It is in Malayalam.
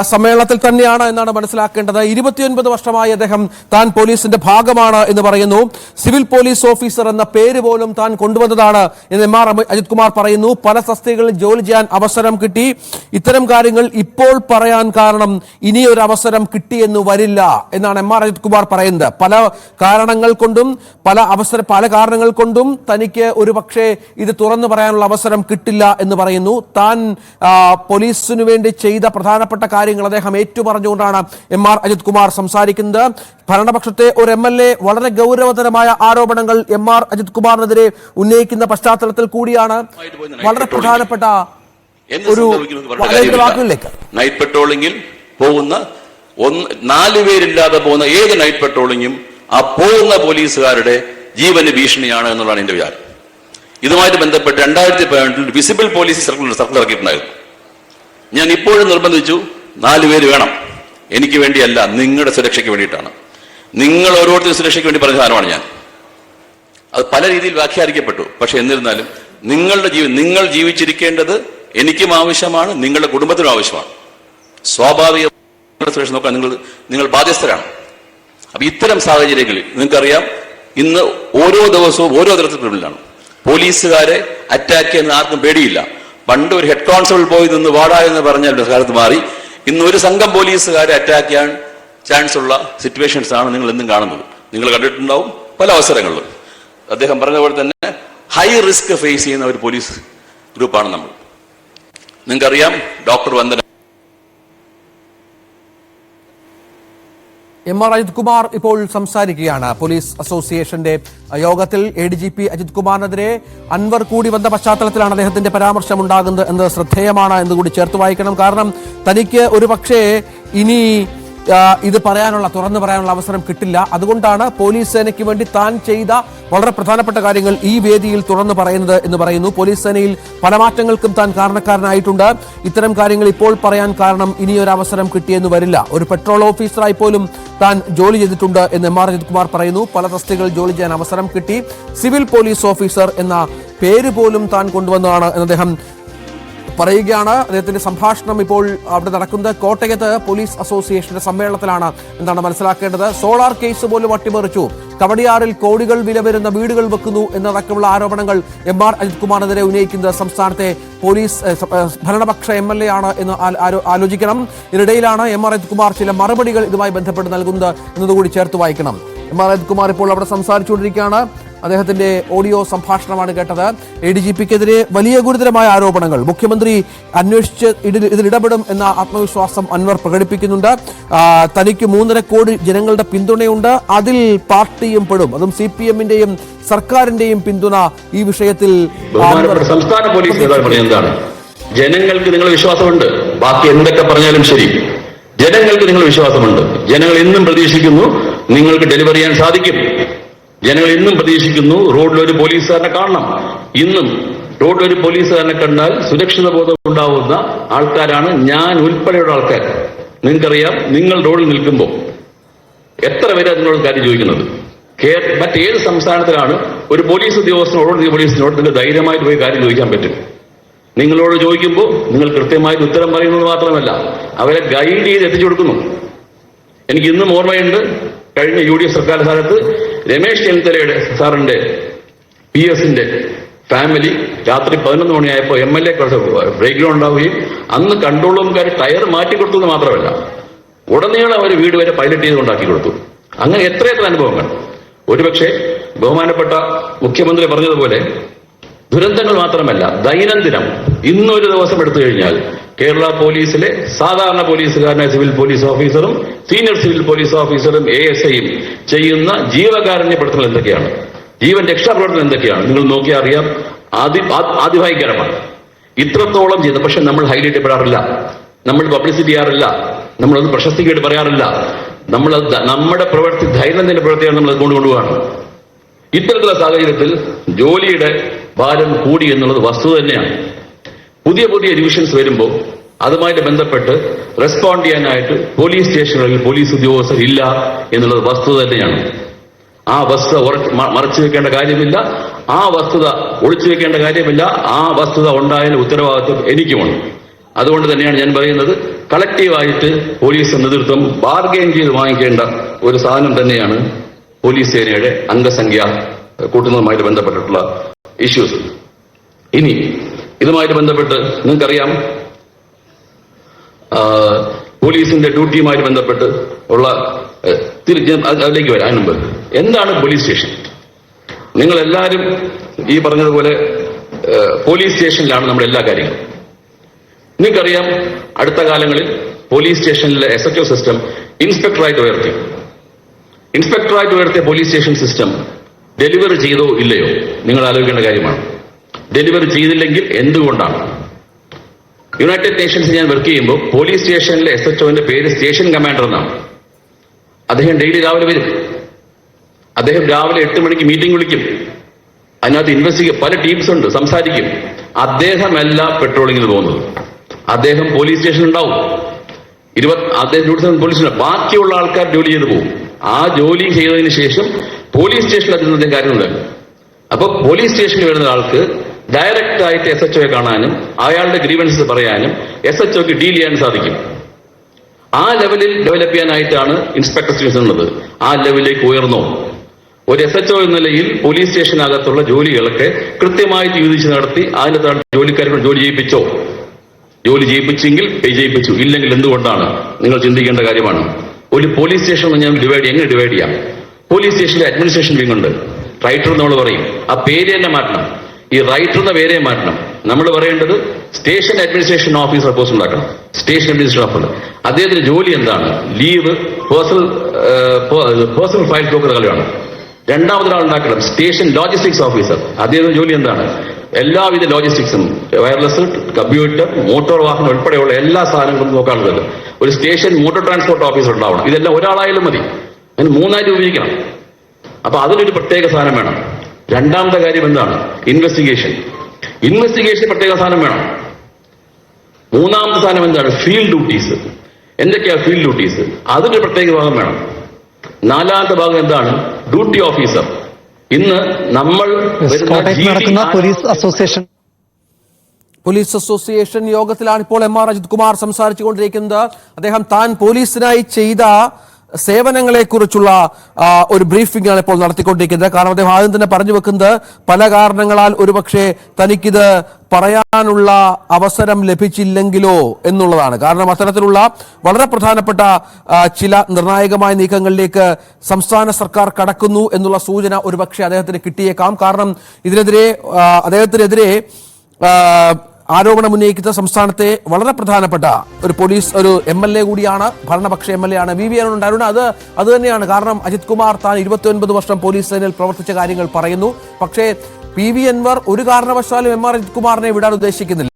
സമ്മേളനത്തിൽ തന്നെയാണ് എന്നാണ് മനസ്സിലാക്കേണ്ടത്. 29 വർഷമായി അദ്ദേഹം താൻ പോലീസിന്റെ ഭാഗമാണ് എന്ന് പറയുന്നു. സിവിൽ പോലീസ് ഓഫീസർ എന്ന പേര് പോലും താൻ കൊണ്ടുവന്നതാണ് എന്ന് എം ആർ അജിത് കുമാർ പറയുന്നു. പല തസ്തികകളിൽ ജോലി ചെയ്യാൻ അവസരം കിട്ടി. ഇത്തരം കാര്യങ്ങൾ ഇപ്പോൾ പറയാൻ കാരണം ഇനിയൊരു അവസരം കിട്ടിയെന്ന് വരില്ല എന്നാണ് എം ആർ അജിത് കുമാർ പറയുന്നത്. പല കാരണങ്ങൾ കൊണ്ടും പല കാരണങ്ങൾ കൊണ്ടും തനിക്ക് ഒരു പക്ഷേ ഇത് തുറന്നു പറയാനുള്ള അവസരം കിട്ടില്ല എന്ന് പറയുന്നു. താൻ പോലീസിനു വേണ്ടി ചെയ്ത പ്രധാനപ്പെട്ട കാര്യങ്ങൾ അദ്ദേഹം ഏറ്റുപറഞ്ഞുകൊണ്ടാണ് എം ആർ അജിത് കുമാർ സംസാരിക്കുന്നത്. ഭരണപക്ഷത്തെ ഒരു MLA വളരെ ഗൗരവതരമായ ആരോപണങ്ങൾ എം ആർ അജിത് കുമാറിനെതിരെ ഉന്നയിക്കുന്ന പശ്ചാത്തലത്തിൽ കൂടിയാണ് വളരെ പ്രധാനപ്പെട്ട ഒരു വാക്കുകളിലേക്ക്. നൈറ്റ് പെട്രോളിംഗിൽ പോകുന്ന 4 പേരില്ലാതെ പോകുന്ന ഏത് നൈറ്റ് പെട്രോളിംഗും ആ പോകുന്ന പോലീസുകാരുടെ ജീവന് ഭീഷണിയാണ് എന്നുള്ളതാണ് എന്റെ വിചാരം. ഇതുമായിട്ട് ബന്ധപ്പെട്ട് 2017 വിസിബിൾ പോലീസ് സർക്കിൾ ഇറക്കിയിട്ടുണ്ടായിരുന്നു. ഞാൻ ഇപ്പോഴും നിർബന്ധിച്ചു, 4 പേര് വേണം. എനിക്ക് വേണ്ടിയല്ല, നിങ്ങളുടെ സുരക്ഷയ്ക്ക് വേണ്ടിയിട്ടാണ്. നിങ്ങൾ ഓരോരുത്തരും സുരക്ഷയ്ക്ക് വേണ്ടി പറഞ്ഞ സാധനമാണ് ഞാൻ. അത് പല രീതിയിൽ വ്യാഖ്യാനിക്കപ്പെട്ടു. പക്ഷെ എന്നിരുന്നാലും നിങ്ങൾ ജീവിച്ചിരിക്കേണ്ടത് എനിക്കും ആവശ്യമാണ്, നിങ്ങളുടെ കുടുംബത്തിനും ആവശ്യമാണ്. സ്വാഭാവിക സുരക്ഷ നോക്കാൻ നിങ്ങൾ ബാധ്യസ്ഥരാണ്. അപ്പൊ ഇത്തരം സാഹചര്യങ്ങളിൽ നിങ്ങൾക്കറിയാം, ഇന്ന് ഓരോ ദിവസവും ഓരോ തരത്തിലാണ് പോലീസുകാരെ അറ്റാക്ക് ചെയ്യുന്ന ആർക്കും പേടിയില്ല. പണ്ട് ഒരു ഹെഡ് കോൺസ്റ്റബിൾ പോയി നിന്ന് വാടാ എന്ന് പറഞ്ഞാൽ കാലത്ത് മാറി ഇന്ന് ഒരു സംഘം പോലീസുകാരെ അറ്റാക്ക് ചെയ്യാൻ ചാൻസ് ഉള്ള സിറ്റുവേഷൻസ് ആണ് നിങ്ങൾ എന്നും കാണുന്നത്. നിങ്ങൾ കണ്ടിട്ടുണ്ടാവും പല അവസരങ്ങളിലും. അദ്ദേഹം പറഞ്ഞ പോലെ തന്നെ ഹൈ റിസ്ക് ഫേസ് ചെയ്യുന്ന ഒരു പോലീസ് ഗ്രൂപ്പാണ് നമ്മൾ. നിങ്ങൾക്കറിയാം, doctor Vandana M R Ajith Kumar ഇപ്പോൾ സംസാരിക്കുകയാണ്. പോലീസ് അസോസിയേഷന്റെ യോഗത്തിൽ ADGP അജിത് കുമാറിനെതിരെ അൻവർ കൂടി വന്ന പശ്ചാത്തലത്തിലാണ് അദ്ദേഹത്തിന്റെ പരാമർശം ഉണ്ടാകുന്നത് എന്ന് ശ്രദ്ധേയമാണ് എന്നുകൂടി ചേർത്ത് വായിക്കണം. കാരണം തനിക്ക് ഒരു പക്ഷേ ഇനി ഇത് തുറന്നു പറയാനുള്ള അവസരം കിട്ടില്ല. അതുകൊണ്ടാണ് പോലീസ് സേനയ്ക്ക് വേണ്ടി താൻ ചെയ്ത വളരെ പ്രധാനപ്പെട്ട കാര്യങ്ങൾ ഈ വേദിയിൽ തുറന്നു പറയുന്നത് എന്ന് പറയുന്നു. പോലീസ് സേനയിൽ പല മാറ്റങ്ങൾക്കും താൻ കാരണക്കാരനായിട്ടുണ്ട്. ഇത്തരം കാര്യങ്ങൾ ഇപ്പോൾ പറയാൻ കാരണം ഇനിയൊരു അവസരം കിട്ടിയെന്ന് വരില്ല. ഒരു പെട്രോൾ ഓഫീസറായി പോലും താൻ ജോലി ചെയ്തിട്ടുണ്ട് എന്ന് എം ആർ അജിത് കുമാർ പറയുന്നു. പല തസ്തികകളിൽ ജോലി ചെയ്യാൻ അവസരം കിട്ടി. സിവിൽ പോലീസ് ഓഫീസർ എന്ന പേര് പോലും താൻ കൊണ്ടുവന്നതാണ് എന്ന് അദ്ദേഹം പറയുകയാണ്. അദ്ദേഹത്തിന്റെ സംഭാഷണം ഇപ്പോൾ അവിടെ നടക്കുന്നത് കോട്ടയത്ത് പോലീസ് അസോസിയേഷന്റെ സമ്മേളനത്തിലാണ് എന്നാണ് മനസ്സിലാക്കേണ്ടത്. സോളാർ കേസ് പോലും അട്ടിമറിച്ചു. കവടിയാറിൽ കോടികൾ വില വരുന്ന വീടുകൾ വെക്കുന്നു എന്നതടക്കമുള്ള ആരോപണങ്ങൾ എം ആർ അജിത് കുമാറിനെതിരെ ഉന്നയിക്കുന്നത് സംസ്ഥാനത്തെ പോലീസ് ഭരണപക്ഷ MLA ആണ് എന്ന് ആലോചിക്കണം. ഇതിനിടയിലാണ് എം ആർ അജിത് കുമാർ ചില മറുപടികൾ ഇതുമായി ബന്ധപ്പെട്ട് നൽകുന്നത് എന്നതുകൂടി ചേർത്ത് വായിക്കണം. എം ആർ അജിത് കുമാർ ഇപ്പോൾ അവിടെ സംസാരിച്ചുകൊണ്ടിരിക്കുകയാണ്. അദ്ദേഹത്തിന്റെ ഓഡിയോ സംഭാഷണമാണ് കേട്ടത്. ADGPക്കെതിരെ വലിയ ഗുരുതരമായ ആരോപണങ്ങൾ. മുഖ്യമന്ത്രി അന്വേഷിച്ച് ഇതിലിടപെടും എന്ന ആത്മവിശ്വാസം അൻവർ പ്രകടിപ്പിക്കുന്നുണ്ട്. തനിക്ക് 3.5 കോടി ജനങ്ങളുടെ പിന്തുണയുണ്ട്. അതിൽ പാർട്ടിയും പെടും. അതും CPMന്റെയും സർക്കാരിന്റെയും പിന്തുണ ഈ വിഷയത്തിൽ. സംസ്ഥാന പോലീസ് എന്താണ്? ജനങ്ങൾക്ക് നിങ്ങൾ വിശ്വാസമുണ്ട്. ബാക്കി എന്തൊക്കെ പറഞ്ഞാലും ശരി, ജനങ്ങൾക്ക് നിങ്ങൾ വിശ്വാസമുണ്ട്. ജനങ്ങൾ എന്നും പ്രതീക്ഷിക്കുന്നു നിങ്ങൾക്ക് ഡെലിവറി ചെയ്യാൻ സാധിക്കും. ജനങ്ങൾ ഇന്നും പ്രതീക്ഷിക്കുന്നു റോഡിലൊരു പോലീസുകാരനെ കാണണം. ഇന്നും റോഡിലൊരു പോലീസുകാരനെ കണ്ടാൽ സുരക്ഷിത ബോധം ഉണ്ടാവുന്ന ആൾക്കാരാണ് ഞാൻ ഉൾപ്പെടെയുള്ള ആൾക്കാർ. നിങ്ങൾക്കറിയാം, നിങ്ങൾ റോഡിൽ നിൽക്കുമ്പോൾ എത്ര പേര് നിങ്ങളോട് കാര്യം ചോദിക്കുന്നത്? മറ്റേത് സംസ്ഥാനത്തിലാണ് ഒരു പോലീസ് ഉദ്യോഗസ്ഥനോട് പോലീസിനോട് നിങ്ങൾക്ക് ധൈര്യമായിട്ട് പോയി കാര്യം ചോദിക്കാൻ പറ്റും? നിങ്ങളോട് ചോദിക്കുമ്പോൾ നിങ്ങൾ കൃത്യമായിട്ട് ഉത്തരം പറയുന്നത് മാത്രമല്ല, അവരെ ഗൈഡ് ചെയ്ത് എത്തിച്ചു കൊടുക്കുന്നു. എനിക്ക് ഇന്നും ഓർമ്മയുണ്ട്, കഴിഞ്ഞ UDF സർക്കാർ കാലത്ത് രമേശ് ചെന്നിത്തലയുടെ സാറിന്റെ PS-ന്റെ ഫാമിലി രാത്രി 11 മണിയായപ്പോൾ MLA ബ്രേക്ക് ഡൗൺ ഉണ്ടാവുകയും അന്ന് കൺട്രോൾ റൂംകാർ ടയർ മാറ്റിക്കൊടുത്തു എന്ന് മാത്രമല്ല, ഉടനീളം അവർ വീട് വരെ പൈലറ്റ് ചെയ്ത് ഉണ്ടാക്കി കൊടുത്തു. അങ്ങനെ എത്രയെത്ര അനുഭവങ്ങൾ. ഒരുപക്ഷെ ബഹുമാനപ്പെട്ട മുഖ്യമന്ത്രി പറഞ്ഞതുപോലെ ദുരന്തങ്ങൾ മാത്രമല്ല, ദൈനംദിനം ഇന്നൊരു ദിവസം എടുത്തു കഴിഞ്ഞാൽ കേരള പോലീസിലെ സാധാരണ പോലീസുകാരനായ സിവിൽ പോലീസ് ഓഫീസറും സീനിയർ സിവിൽ പോലീസ് ഓഫീസറും ASIയും ചെയ്യുന്ന ജീവകാരുണ്യ പ്രവർത്തനങ്ങൾ എന്തൊക്കെയാണ്, ജീവൻ രക്ഷാപ്രവർത്തനം എന്തൊക്കെയാണ് നിങ്ങൾ നോക്കിയാൽ അറിയാം. അതിഭയങ്കരമാണ്. ഇത്രത്തോളം ചെയ്ത് പക്ഷെ നമ്മൾ ഹൈലൈറ്റ് ചെയ്യപ്പെടാറില്ല, നമ്മൾ പബ്ലിസിറ്റി ചെയ്യാറില്ല, നമ്മളൊന്നും പ്രശസ്തിക്കേട് പറയാറില്ല. നമ്മുടെ ദൈനംദിന പ്രവൃത്തിയാണ് നമ്മൾ കൊണ്ടുപോവുകയാണ്. ഇത്തരത്തിലുള്ള സാഹചര്യത്തിൽ ജോലിയുടെ ഭാരം കൂടി എന്നുള്ളത് വസ്തുത തന്നെയാണ്. പുതിയ ഡിവിഷൻസ് വരുമ്പോൾ അതുമായിട്ട് ബന്ധപ്പെട്ട് റെസ്പോണ്ട് ചെയ്യാനായിട്ട് പോലീസ് സ്റ്റേഷനുകളിൽ പോലീസ് ഉദ്യോഗസ്ഥർ ഇല്ല എന്നുള്ളത് വസ്തുത തന്നെയാണ്. ആ വസ്തുത മറച്ചു വെക്കേണ്ട കാര്യമില്ല, ആ വസ്തുത ഒളിച്ചു വെക്കേണ്ട കാര്യമില്ല. ആ വസ്തുത ഉണ്ടായാലും ഉത്തരവാദിത്വം എനിക്കുമുണ്ട്. അതുകൊണ്ട് തന്നെയാണ് ഞാൻ പറയുന്നത്, കളക്റ്റീവായിട്ട് പോലീസ് നേതൃത്വം ബാർഗെയിൻ ചെയ്ത് വാങ്ങിക്കേണ്ട ഒരു സാധനം തന്നെയാണ് പോലീസ് സേനയുടെ അംഗസംഖ്യ കൂട്ടുന്നതുമായിട്ട് ബന്ധപ്പെട്ടിട്ടുള്ള ഇഷ്യൂസ്. ഇനി ഇതുമായിട്ട് ബന്ധപ്പെട്ട് നിങ്ങൾക്കറിയാം, പോലീസിന്റെ ഡ്യൂട്ടിയുമായിട്ട് ബന്ധപ്പെട്ട് ഉള്ള അതിലേക്ക് വരാൻ മുമ്പ് എന്താണ് പോലീസ് സ്റ്റേഷൻ? നിങ്ങൾ എല്ലാവരും ഈ പറഞ്ഞതുപോലെ പോലീസ് സ്റ്റേഷനിലാണ് നമ്മുടെ എല്ലാ കാര്യങ്ങളും. നിങ്ങൾക്കറിയാം, അടുത്ത കാലങ്ങളിൽ പോലീസ് സ്റ്റേഷനിലെ SHO സിസ്റ്റം ഇൻസ്പെക്ടറായിട്ട് ഉയർത്തി. ഇൻസ്പെക്ടറായിട്ട് ഉയർത്തിയ പോലീസ് സ്റ്റേഷൻ സിസ്റ്റം ഡെലിവറി ചെയ്തോ ഇല്ലയോ നിങ്ങൾ ആലോചിക്കേണ്ട കാര്യമാണ്. ഡെലിവറി ചെയ്തില്ലെങ്കിൽ എന്തുകൊണ്ടാണ്? യുണൈറ്റഡ് നേഷൻസ് ഞാൻ വർക്ക് ചെയ്യുമ്പോൾ പോലീസ് സ്റ്റേഷനിലെ SHOന്റെ പേര് സ്റ്റേഷൻ കമാൻഡർ എന്നാണ്. അദ്ദേഹം ഡെയിലി രാവിലെ വരും. അദ്ദേഹം രാവിലെ 8 മണിക്ക് മീറ്റിംഗ് വിളിക്കും. അതിനകത്ത് പല ടീംസ് ഉണ്ട്, സംസാരിക്കും. അദ്ദേഹമല്ല പെട്രോളിങ്ങിന് പോകുന്നത്. അദ്ദേഹം പോലീസ് സ്റ്റേഷൻ ഉണ്ടാവും. അദ്ദേഹം ഡ്യൂട്ടി പോലീസ്, ബാക്കിയുള്ള ആൾക്കാർ ജോലി ചെയ്ത് പോകും. ആ ജോലി ചെയ്തതിന് ശേഷം പോലീസ് സ്റ്റേഷനിൽ എത്തുന്നതിന്റെ കാര്യമുണ്ട്. അപ്പൊ പോലീസ് സ്റ്റേഷനിൽ വരുന്ന ആൾക്ക് ഡയറക്റ്റ് ആയിട്ട് SHOയെ കാണാനും അയാളുടെ ഗ്രീവൻസസ് പറയാനും SHOക്ക് ഡീൽ ചെയ്യാൻ സാധിക്കും. ആ ലെവലിൽ ഡെവലപ്പ് ചെയ്യാനായിട്ടാണ് ഇൻസ്പെക്ടർ സ്റ്റേഷൻ ഉള്ളത്. ആ ലെവലിലേക്ക് ഉയർന്നോ? ഒരു SHO എന്ന നിലയിൽ പോലീസ് സ്റ്റേഷനകത്തുള്ള ജോലികളൊക്കെ കൃത്യമായിട്ട് യൂതിച്ച് നടത്തി അതിന്റെ ജോലിക്കാരെ ജോലി ചെയ്യിപ്പിച്ചോ? ജോലി ചെയ്യിപ്പിച്ചെങ്കിൽ ചെയ്യിപ്പിച്ചു, ഇല്ലെങ്കിൽ എന്തുകൊണ്ടാണ് നിങ്ങൾ ചിന്തിക്കേണ്ട കാര്യമാണ്. ഒരു പോലീസ് സ്റ്റേഷൻ ഞാൻ എങ്ങനെ ഡിവൈഡ് ചെയ്യാം? പോലീസ് സ്റ്റേഷനിലെ അഡ്മിനിസ്ട്രേഷൻ വിങ് ഉണ്ട്, റൈറ്റർ നമ്മൾ പറയും. ആ പേര് തന്നെ മാറ്റണം. ഈ റൈറ്റർ എന്ന പേരെ മാറ്റണം. നമ്മൾ പറയേണ്ടത് സ്റ്റേഷൻ അഡ്മിനിസ്ട്രേഷൻ ഓഫീസർ പോസ്റ്റ് ഉണ്ടാക്കണം. Station administration officer. അദ്ദേഹത്തിന്റെ ജോലി എന്താണ്? ലീവ്, പേഴ്സണൽ ഫയൽ നോക്കുന്ന കളിയാണ്. രണ്ടാമതൊരാൾ ഉണ്ടാക്കണം, സ്റ്റേഷൻ ലോജിസ്റ്റിക്സ് ഓഫീസർ. അദ്ദേഹത്തിന്റെ ജോലി എന്താണ്? എല്ലാവിധ ലോജിസ്റ്റിക്സും, വയർലെസ്, കമ്പ്യൂട്ടർ, മോട്ടോർ വാഹനം ഉൾപ്പെടെയുള്ള എല്ലാ സാധനങ്ങളും നോക്കാനുള്ളത്. ഒരു സ്റ്റേഷൻ മോട്ടോർ ട്രാൻസ്പോർട്ട് ഓഫീസർ ഉണ്ടാവണം. ഇതെല്ലാം ഒരാളായാലും മതി. അതിന് 3 ആയിട്ട് ഉപയോഗിക്കണം. അപ്പൊ അതിനൊരു പ്രത്യേക സാധനം വേണം. രണ്ടാമത്തെ കാര്യം എന്താണ്? ഇൻവെസ്റ്റിഗേഷൻ പ്രത്യേക സാധനം വേണം. മൂന്നാമത്തെ സാധനം എന്താണ്? Field duties. എന്തൊക്കെയാ ഫീൽഡ് ഡ്യൂട്ടീസ്? അതിനൊരു പ്രത്യേക ഭാഗം വേണം. നാലാമത്തെ ഭാഗം എന്താണ്? Duty officer. ഇന്ന് നമ്മൾ നടക്കുന്ന പോലീസ് അസോസിയേഷൻ യോഗത്തിലാണ് ഇപ്പോൾ MR അജിത് കുമാർ സംസാരിച്ചുകൊണ്ടിരിക്കുന്നത്. അദ്ദേഹം താൻ പോലീസിനായി ചെയ്ത സേവനങ്ങളെക്കുറിച്ചുള്ള ഒരു ബ്രീഫിംഗ് ആണ് ഇപ്പോൾ നടത്തിക്കൊണ്ടിരിക്കുന്നത്. കാരണം അദ്ദേഹം ആദ്യം തന്നെ പറഞ്ഞു വെക്കുന്നത് പല കാരണങ്ങളാൽ ഒരുപക്ഷെ തനിക്കിത് പറയാനുള്ള അവസരം ലഭിച്ചില്ലെങ്കിലോ എന്നുള്ളതാണ്. കാരണം അത്തരത്തിലുള്ള വളരെ പ്രധാനപ്പെട്ട ചില നിർണായകമായ നീക്കങ്ങളിലേക്ക് സംസ്ഥാന സർക്കാർ കടക്കുന്നു എന്നുള്ള സൂചന ഒരുപക്ഷെ അദ്ദേഹത്തിന് കിട്ടിയേക്കാം. കാരണം അദ്ദേഹത്തിനെതിരെ ആരോപണം ഉന്നയിക്കുന്ന സംസ്ഥാനത്തെ വളരെ പ്രധാനപ്പെട്ട ഒരു MLA കൂടിയാണ്, ഭരണപക്ഷ MLA ആണ് VV അരുൺ. അത് തന്നെയാണ് കാരണം അജിത് കുമാർ താൻ 29 വർഷം പോലീസ് സേനയിൽ പ്രവർത്തിച്ച കാര്യങ്ങൾ പറയുന്നു. പക്ഷേ PV അൻവർ ഒരു കാരണവശാലും MR അജിത് കുമാറിനെ വിടാൻ ഉദ്ദേശിക്കുന്നില്ല.